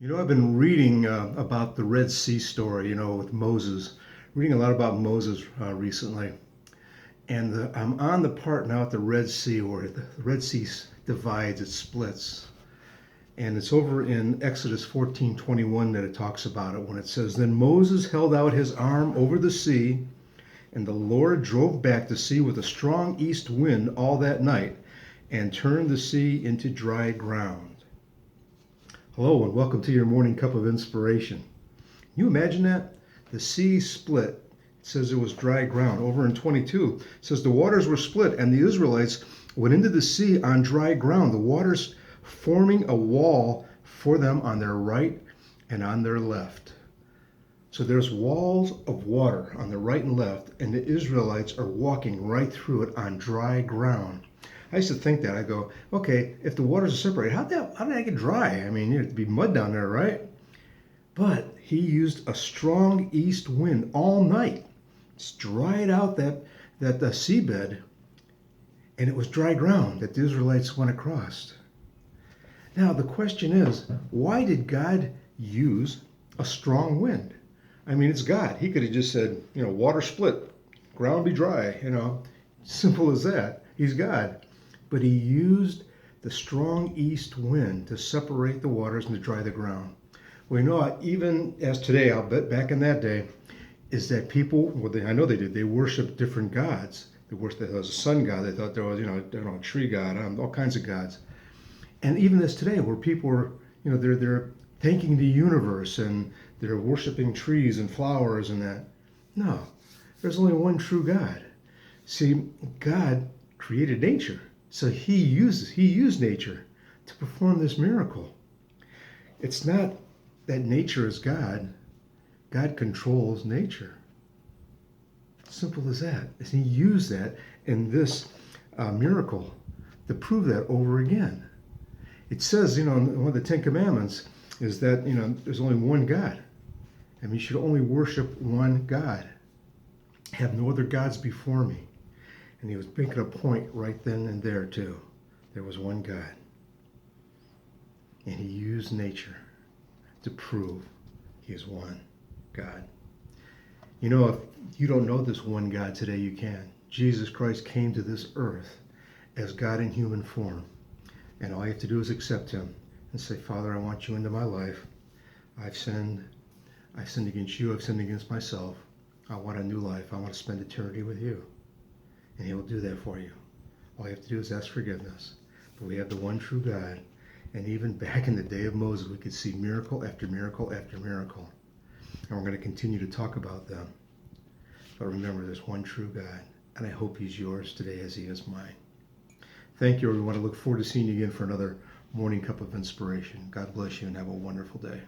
I've been reading about the Red Sea story, with Moses, reading a lot about Moses recently. And I'm on the part now at the Red Sea where the Red Sea divides, it splits. And it's over in Exodus 14:21 that it talks about it when it says, Then Moses held out his arm over the sea, and the Lord drove back the sea with a strong east wind all that night and turned the sea into dry ground. Hello, and welcome to your morning cup of inspiration. Can you imagine that? The sea split. It says it was dry ground. Over in 22, it says the waters were split, and the Israelites went into the sea on dry ground, the waters forming a wall for them on their right and on their left. So there's walls of water on the right and left, and the Israelites are walking right through it on dry ground. I used to think that. I go, okay, if the waters are separated, how did that get dry? I mean, it'd be mud down there, right? But he used a strong east wind all night. It's dried out that the seabed, and it was dry ground that the Israelites went across. Now the question is, why did God use a strong wind? I mean, it's God. He could have just said, water split, ground be dry, simple as that. He's God. But he used the strong east wind to separate the waters and to dry the ground. We know, even as today, I'll bet back in that day, is that people, I know they did, they worshiped different gods. They worshiped, there was a sun god, they thought there was, a tree god, all kinds of gods. And even as today, where people are, they're thanking the universe and they're worshiping trees and flowers and that. No, there's only one true God. See, God created nature. So he used nature to perform this miracle. It's not that nature is God. God controls nature. Simple as that. And he used that in this miracle to prove that over again. It says, in one of the Ten Commandments is that, there's only one God. And you should only worship one God. Have no other gods before me. And he was making a point right then and there, too. There was one God. And he used nature to prove he is one God. If you don't know this one God today, you can. Jesus Christ came to this earth as God in human form. And all you have to do is accept him and say, Father, I want you into my life. I've sinned. I've sinned against you. I've sinned against myself. I want a new life. I want to spend eternity with you. And he will do that for you. All you have to do is ask forgiveness. But we have the one true God. And even back in the day of Moses, we could see miracle after miracle after miracle. And we're going to continue to talk about them. But remember, there's one true God. And I hope he's yours today as he is mine. Thank you, everyone. I look forward to seeing you again for another morning cup of inspiration. God bless you and have a wonderful day.